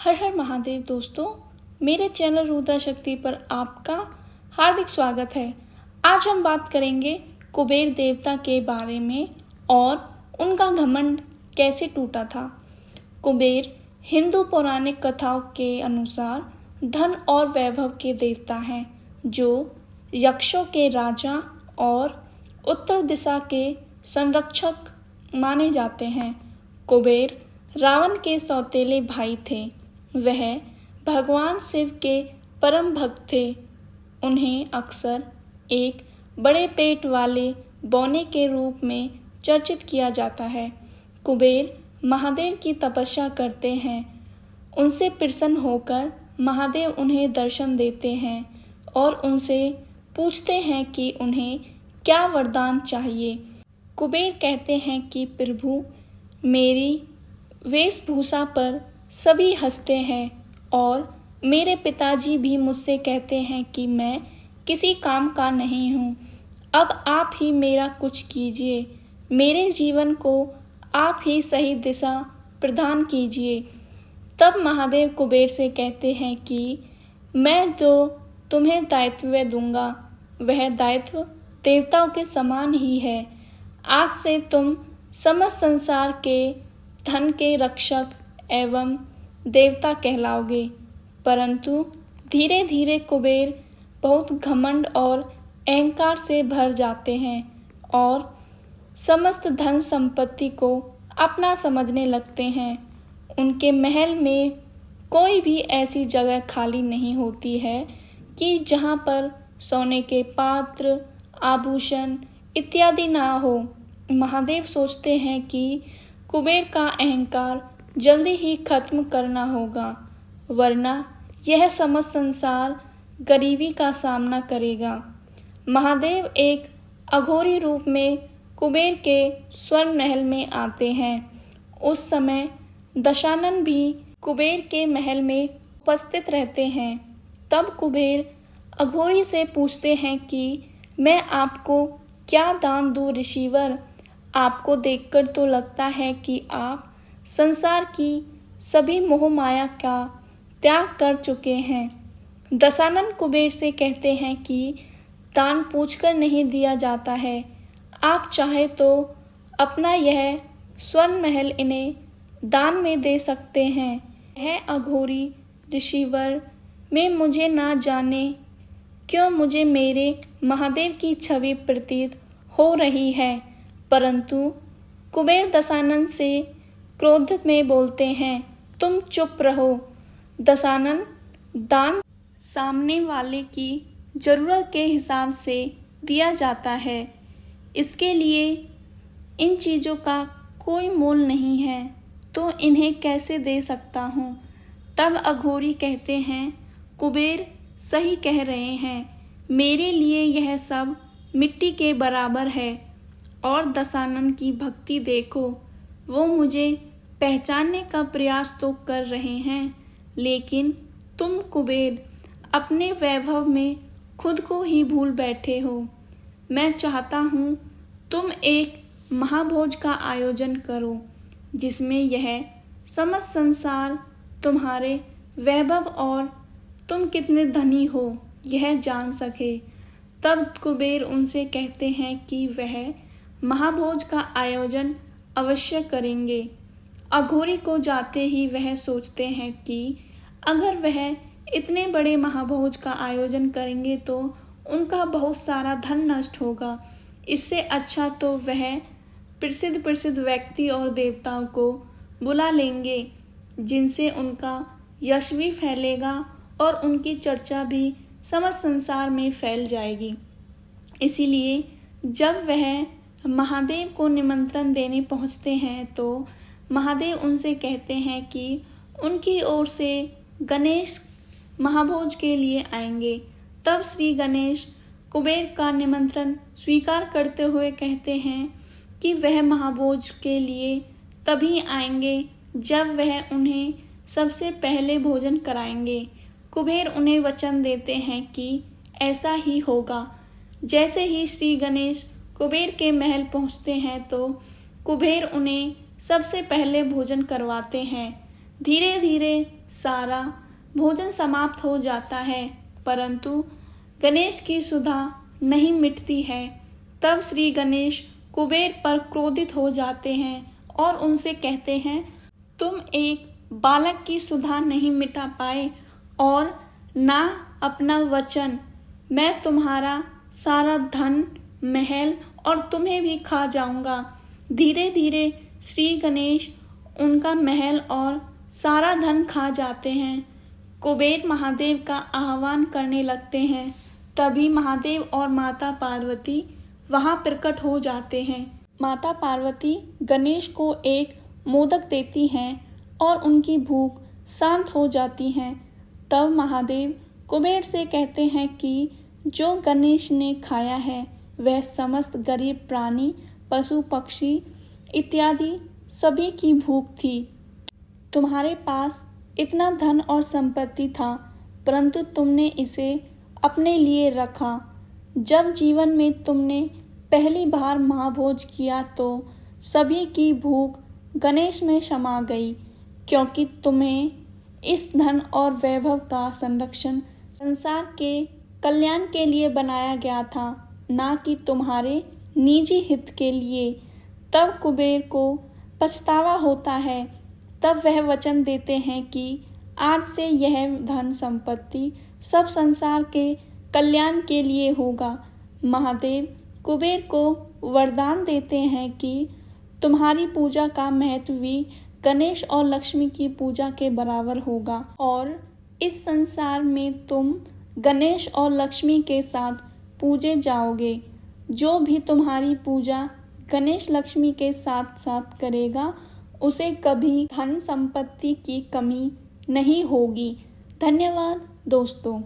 हर हर महादेव दोस्तों, मेरे चैनल रुद्रा शक्ति पर आपका हार्दिक स्वागत है। आज हम बात करेंगे कुबेर देवता के बारे में और उनका घमंड कैसे टूटा था। कुबेर हिंदू पौराणिक कथाओं के अनुसार धन और वैभव के देवता हैं, जो यक्षों के राजा और उत्तर दिशा के संरक्षक माने जाते हैं। कुबेर रावण के सौतेले भाई थे। वह भगवान शिव के परम भक्त थे। उन्हें अक्सर एक बड़े पेट वाले बौने के रूप में चर्चित किया जाता है। कुबेर महादेव की तपस्या करते हैं। उनसे प्रसन्न होकर महादेव उन्हें दर्शन देते हैं और उनसे पूछते हैं कि उन्हें क्या वरदान चाहिए। कुबेर कहते हैं कि प्रभु, मेरी वेशभूषा पर सभी हंसते हैं और मेरे पिताजी भी मुझसे कहते हैं कि मैं किसी काम का नहीं हूँ। अब आप ही मेरा कुछ कीजिए। मेरे जीवन को आप ही सही दिशा प्रदान कीजिए। तब महादेव कुबेर से कहते हैं कि मैं जो तुम्हें दायित्व दूंगा वह दायित्व देवताओं के समान ही है। आज से तुम समस्त संसार के धन के रक्षक एवं देवता कहलाओगे। परंतु धीरे धीरे कुबेर बहुत घमंड और अहंकार से भर जाते हैं और समस्त धन संपत्ति को अपना समझने लगते हैं। उनके महल में कोई भी ऐसी जगह खाली नहीं होती है कि जहाँ पर सोने के पात्र, आभूषण इत्यादि ना हो। महादेव सोचते हैं कि कुबेर का अहंकार जल्दी ही खत्म करना होगा, वरना यह समस्त संसार गरीबी का सामना करेगा। महादेव एक अघोरी रूप में कुबेर के स्वर्ण महल में आते हैं। उस समय दशानन भी कुबेर के महल में उपस्थित रहते हैं। तब कुबेर अघोरी से पूछते हैं कि मैं आपको क्या दान दूं ऋषिवर। आपको देखकर तो लगता है कि आप संसार की सभी मोह माया का त्याग कर चुके हैं। दशानन कुबेर से कहते हैं कि दान पूछकर नहीं दिया जाता है। आप चाहे तो अपना यह स्वर्ण महल इन्हें दान में दे सकते हैं। यह अघोरी ऋषिवर में मुझे ना जाने क्यों मुझे मेरे महादेव की छवि प्रतीत हो रही है। परंतु कुबेर दशानन से क्रोध में बोलते हैं, तुम चुप रहो। दशानन दान सामने वाले की जरूरत के हिसाब से दिया जाता है। इसके लिए इन चीज़ों का कोई मोल नहीं है, तो इन्हें कैसे दे सकता हूँ। तब अघोरी कहते हैं, कुबेर सही कह रहे हैं, मेरे लिए यह सब मिट्टी के बराबर है। और दशानन की भक्ति देखो, वो मुझे पहचानने का प्रयास तो कर रहे हैं, लेकिन तुम कुबेर अपने वैभव में खुद को ही भूल बैठे हो। मैं चाहता हूँ तुम एक महाभोज का आयोजन करो, जिसमें यह समस्त संसार तुम्हारे वैभव और तुम कितने धनी हो यह जान सके। तब कुबेर उनसे कहते हैं कि वह महाभोज का आयोजन अवश्य करेंगे। अघोरी को जाते ही वह सोचते हैं कि अगर वह इतने बड़े महाभोज का आयोजन करेंगे तो उनका बहुत सारा धन नष्ट होगा। इससे अच्छा तो वह प्रसिद्ध व्यक्ति और देवताओं को बुला लेंगे, जिनसे उनका यश भी फैलेगा और उनकी चर्चा भी समस्त संसार में फैल जाएगी। इसीलिए जब वह महादेव को निमंत्रण देने पहुंचते हैं तो महादेव उनसे कहते हैं कि उनकी ओर से गणेश महाभोज के लिए आएंगे। तब श्री गणेश कुबेर का निमंत्रण स्वीकार करते हुए कहते हैं कि वह महाभोज के लिए तभी आएंगे जब वह उन्हें सबसे पहले भोजन कराएंगे। कुबेर उन्हें वचन देते हैं कि ऐसा ही होगा। जैसे ही श्री गणेश कुबेर के महल पहुंचते हैं तो कुबेर उन्हें सबसे पहले भोजन करवाते हैं। धीरे धीरे सारा भोजन समाप्त हो जाता है, परंतु गणेश की सुधा नहीं मिटती है। तब श्री गणेश कुबेर पर क्रोधित हो जाते हैं और उनसे कहते हैं, तुम एक बालक की सुधा नहीं मिटा पाए और ना अपना वचन। मैं तुम्हारा सारा धन, महल और तुम्हें भी खा जाऊंगा। धीरे धीरे श्री गणेश उनका महल और सारा धन खा जाते हैं। कुबेर महादेव का आह्वान करने लगते हैं। तभी महादेव और माता पार्वती वहां प्रकट हो जाते हैं। माता पार्वती गणेश को एक मोदक देती हैं और उनकी भूख शांत हो जाती है। तब महादेव कुबेर से कहते हैं कि जो गणेश ने खाया है वह समस्त गरीब प्राणी, पशु पक्षी इत्यादि सभी की भूख थी। तुम्हारे पास इतना धन और संपत्ति था, परंतु तुमने इसे अपने लिए रखा। जब जीवन में तुमने पहली बार महाभोज किया तो सभी की भूख गणेश में समा गई, क्योंकि तुम्हें इस धन और वैभव का संरक्षण संसार के कल्याण के लिए बनाया गया था, ना कि तुम्हारे निजी हित के लिए। तब कुबेर को पछतावा होता है। तब वह वचन देते हैं कि आज से यह धन संपत्ति सब संसार के कल्याण के लिए होगा। महादेव कुबेर को वरदान देते हैं कि तुम्हारी पूजा का महत्व भी गणेश और लक्ष्मी की पूजा के बराबर होगा और इस संसार में तुम गणेश और लक्ष्मी के साथ पूजे जाओगे। जो भी तुम्हारी पूजा गणेश लक्ष्मी के साथ साथ करेगा उसे कभी धन संपत्ति की कमी नहीं होगी। धन्यवाद दोस्तों।